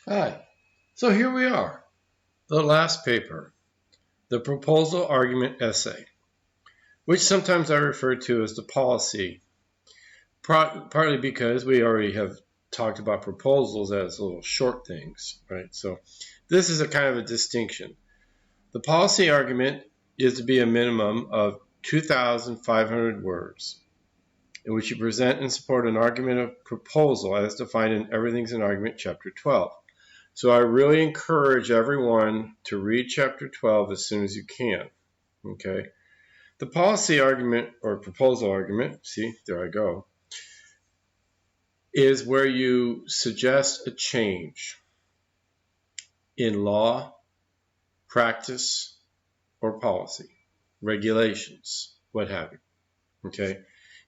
Hi. So here we are, the last paper, the proposal argument essay, which sometimes I refer to as the policy, partly because we already have talked about proposals as little short things, right? So this is a kind of a distinction. The policy argument is to be a minimum of 2,500 words, in which you present and support an argument of proposal as defined in Everything's an Argument, Chapter 12. So I really encourage everyone to read Chapter 12 as soon as you can, okay? The policy argument or proposal argument, see, there I go, is where you suggest a change in law, practice, or policy, regulations, what have you, okay?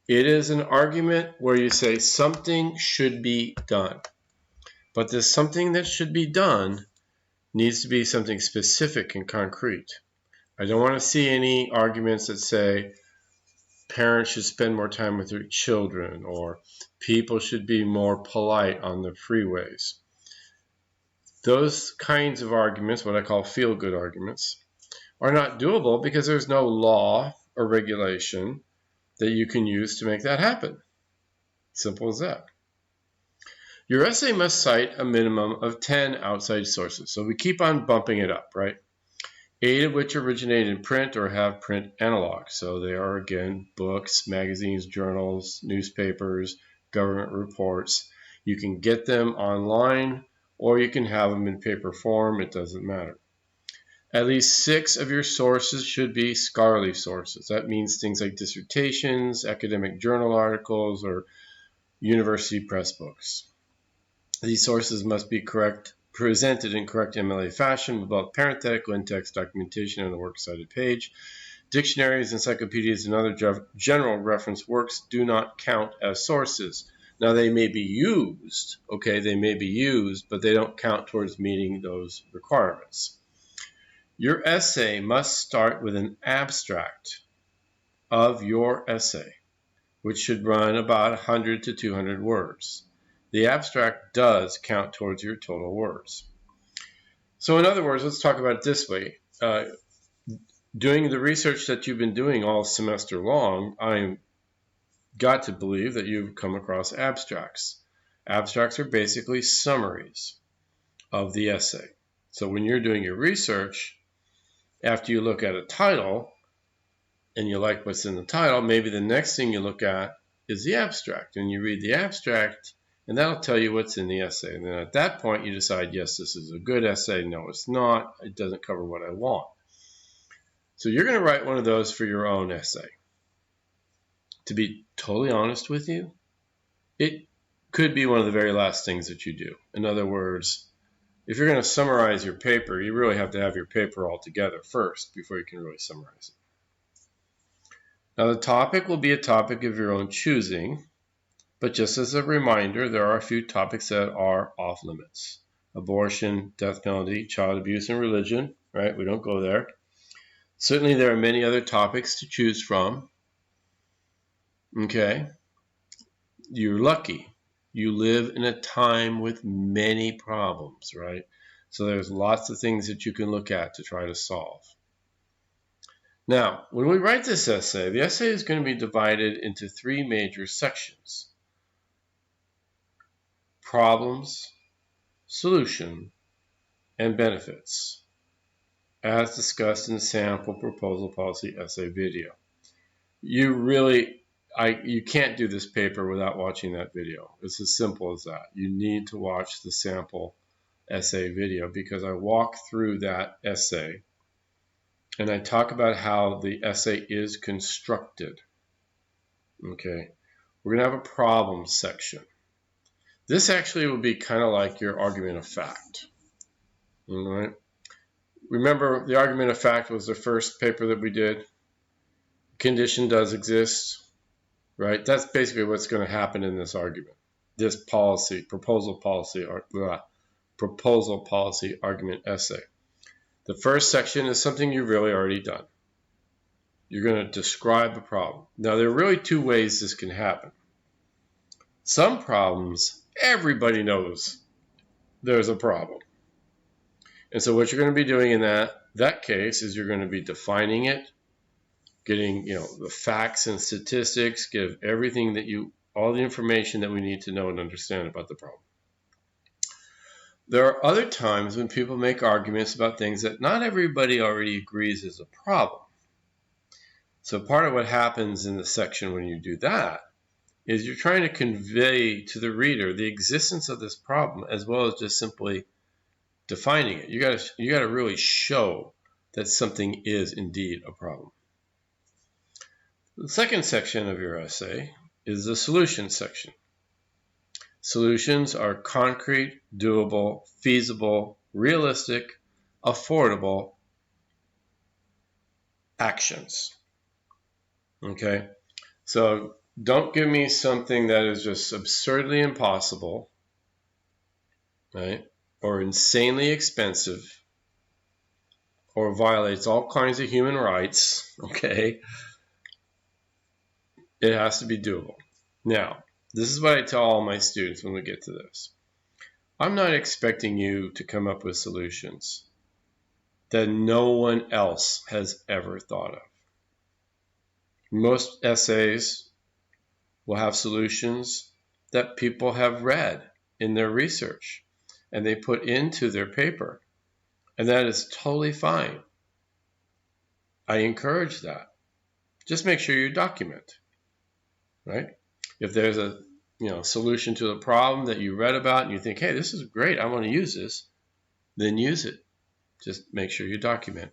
It is an argument where you say something should be done, but this something that should be done needs to be something specific and concrete. I don't want to see any arguments that say parents should spend more time with their children or people should be more polite on the freeways. Those kinds of arguments, what I call feel-good arguments, are not doable because there's no law or regulation that you can use to make that happen. Simple as that. Your essay must cite a minimum of 10 outside sources. So we keep on bumping it up, right? 8 of which originate in print or have print analogs. So they are, again, books, magazines, journals, newspapers, government reports. You can get them online or you can have them in paper form. It doesn't matter. At least 6 of your sources should be scholarly sources. That means things like dissertations, academic journal articles, or university press books. These sources must be presented in correct MLA fashion with both parenthetical and text documentation on the works cited page. Dictionaries, encyclopedias, and other general reference works do not count as sources. Now, they may be used, okay, they may be used, but they don't count towards meeting those requirements. Your essay must start with an abstract of your essay, which should run about 100 to 200 words. The abstract does count towards your total words. So in other words, let's talk about it this way. Doing the research that you've been doing all semester long, I've got to believe that you've come across abstracts. Abstracts are basically summaries of the essay. So when you're doing your research, after you look at a title and you like what's in the title, maybe the next thing you look at is the abstract, and you read the abstract, and that'll tell you what's in the essay. And then at that point, you decide, yes, this is a good essay. No, it's not. It doesn't cover what I want. So you're going to write one of those for your own essay. To be totally honest with you, it could be one of the very last things that you do. In other words, if you're going to summarize your paper, you really have to have your paper all together first before you can really summarize it. Now, the topic will be a topic of your own choosing. But just as a reminder, there are a few topics that are off limits. Abortion, death penalty, child abuse, and religion, right? We don't go there. Certainly there are many other topics to choose from. Okay? You're lucky. You live in a time with many problems, right? So there's lots of things that you can look at to try to solve. Now, when we write this essay, the essay is going to be divided into 3 major sections. Problems, solution, and benefits, as discussed in the sample proposal policy essay video. You can't do this paper without watching that video. It's as simple as that. You need to watch the sample essay video because I walk through that essay and I talk about how the essay is constructed. Okay, we're going to have a problem section. This actually will be kind of like your argument of fact. All right. Remember, the argument of fact was the first paper that we did. Condition does exist, right? That's basically what's going to happen in this argument. This proposal policy argument essay. The first section is something you've really already done. You're going to describe a problem. Now, there are really 2 ways this can happen. Some problems everybody knows there's a problem. And so what you're going to be doing in that case is you're going to be defining it, getting the facts and statistics, give everything all the information that we need to know and understand about the problem. There are other times when people make arguments about things that not everybody already agrees is a problem. So part of what happens in the section when you do that is you're trying to convey to the reader the existence of this problem as well as just simply defining it. You got to really show that something is indeed a problem. The second section of your essay is the solution section. Solutions are concrete, doable, feasible, realistic, affordable actions. Okay? So don't give me something that is just absurdly impossible, right? Or insanely expensive, or violates all kinds of human rights, okay? It has to be doable. Now, this is what I tell all my students when we get to this. I'm not expecting you to come up with solutions that no one else has ever thought of. Most essays will have solutions that people have read in their research and they put into their paper. And that is totally fine. I encourage that. Just make sure you document, right? If there's a solution to a problem that you read about and you think, hey, this is great, I want to use this, then use it. Just make sure you document.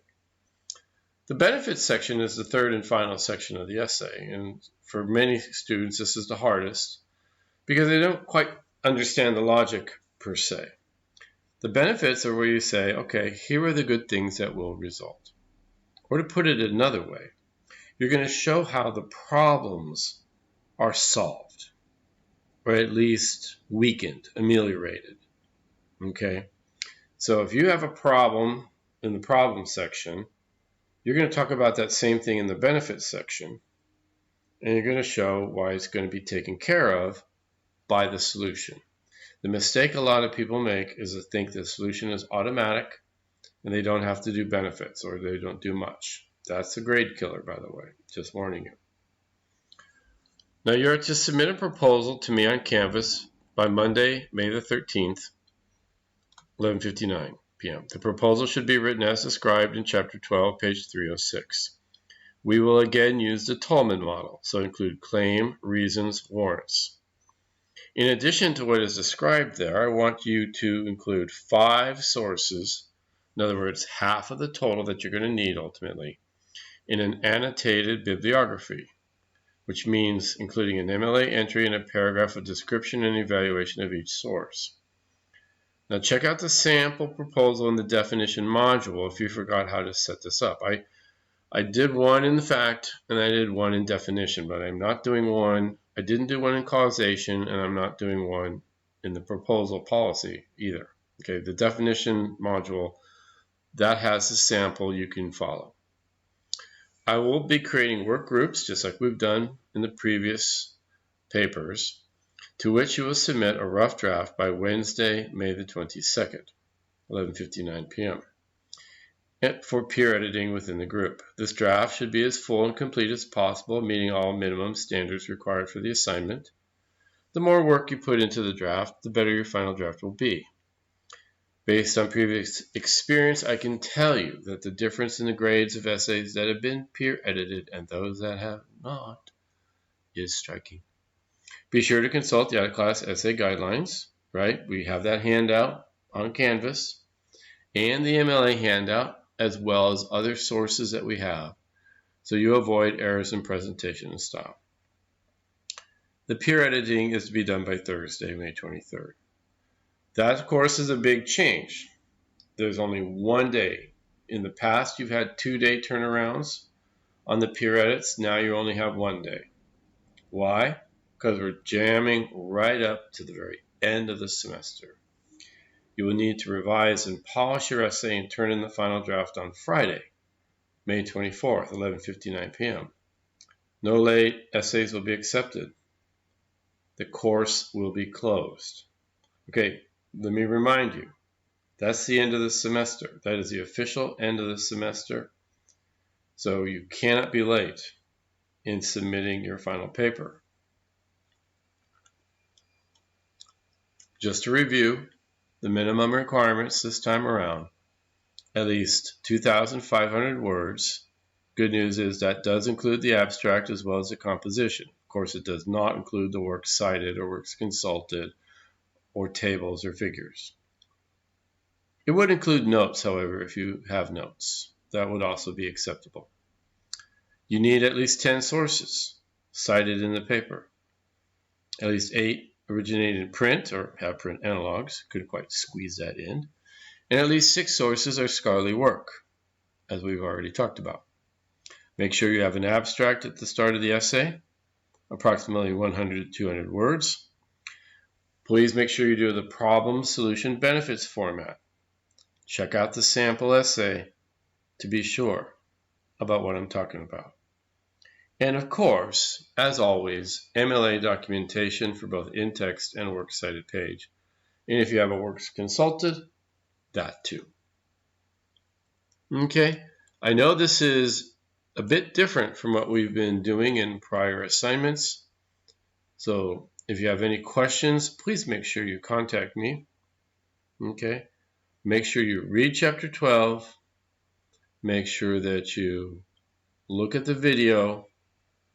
The benefits section is the third and final section of the essay. And for many students, this is the hardest because they don't quite understand the logic per se. The benefits are where you say, okay, here are the good things that will result. Or to put it another way, you're going to show how the problems are solved, or at least weakened, ameliorated. Okay? So if you have a problem in the problem section, you're going to talk about that same thing in the benefits section, and you're going to show why it's going to be taken care of by the solution. The mistake a lot of people make is to think the solution is automatic and they don't have to do benefits or they don't do much. That's a grade killer, by the way, just warning you. Now you're to submit a proposal to me on Canvas by Monday, May the 13th, 11:59 p.m. The proposal should be written as described in Chapter 12, page 306. We will again use the Tolman model, so include claim, reasons, warrants. In addition to what is described there, I want you to include 5 sources, in other words, half of the total that you're going to need ultimately, in an annotated bibliography, which means including an MLA entry and a paragraph of description and evaluation of each source. Now check out the sample proposal in the definition module if you forgot how to set this up. I did one in the fact and I did one in definition, but I'm not doing one. I didn't do one in causation and I'm not doing one in the proposal policy either. Okay, the definition module, that has a sample you can follow. I will be creating work groups just like we've done in the previous papers, to which you will submit a rough draft by Wednesday, May the 22nd, 11:59 p.m. for peer editing within the group. This draft should be as full and complete as possible, meeting all minimum standards required for the assignment. The more work you put into the draft, the better your final draft will be. Based on previous experience, I can tell you that the difference in the grades of essays that have been peer edited and those that have not is striking. Be sure to consult the out-of-class essay guidelines, right? We have that handout on Canvas and the MLA handout, as well as other sources that we have, so you avoid errors in presentation and style. The peer editing is to be done by Thursday, May 23rd. That, of course, is a big change. There's only one day. In the past, you've had 2-day turnarounds on the peer edits. Now you only have 1 day. Why? Because we're jamming right up to the very end of the semester. You will need to revise and polish your essay and turn in the final draft on Friday, May 24th, 11:59 p.m. No late essays will be accepted. The course will be closed. Okay, let me remind you, that's the end of the semester. That is the official end of the semester. So you cannot be late in submitting your final paper. Just to review, the minimum requirements this time around, at least 2,500 words. Good news is that does include the abstract as well as the composition. Of course, it does not include the works cited or works consulted or tables or figures. It would include notes, however, if you have notes. That would also be acceptable. You need at least 10 sources cited in the paper. At least 8 originate in print or have print analogs. Couldn't quite squeeze that in. And at least 6 sources are scholarly work, as we've already talked about. Make sure you have an abstract at the start of the essay, approximately 100 to 200 words. Please make sure you do the problem, solution, benefits format. Check out the sample essay to be sure about what I'm talking about. And of course, as always, MLA documentation for both in-text and works cited page. And if you have a works consulted, that too. Okay, I know this is a bit different from what we've been doing in prior assignments. So if you have any questions, please make sure you contact me. Okay, make sure you read chapter 12. Make sure that you look at the video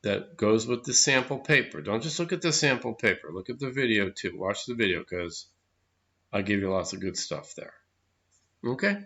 that goes with the sample paper. Don't just look at the sample paper. Look at the video too. Watch the video because I'll give you lots of good stuff there. Okay?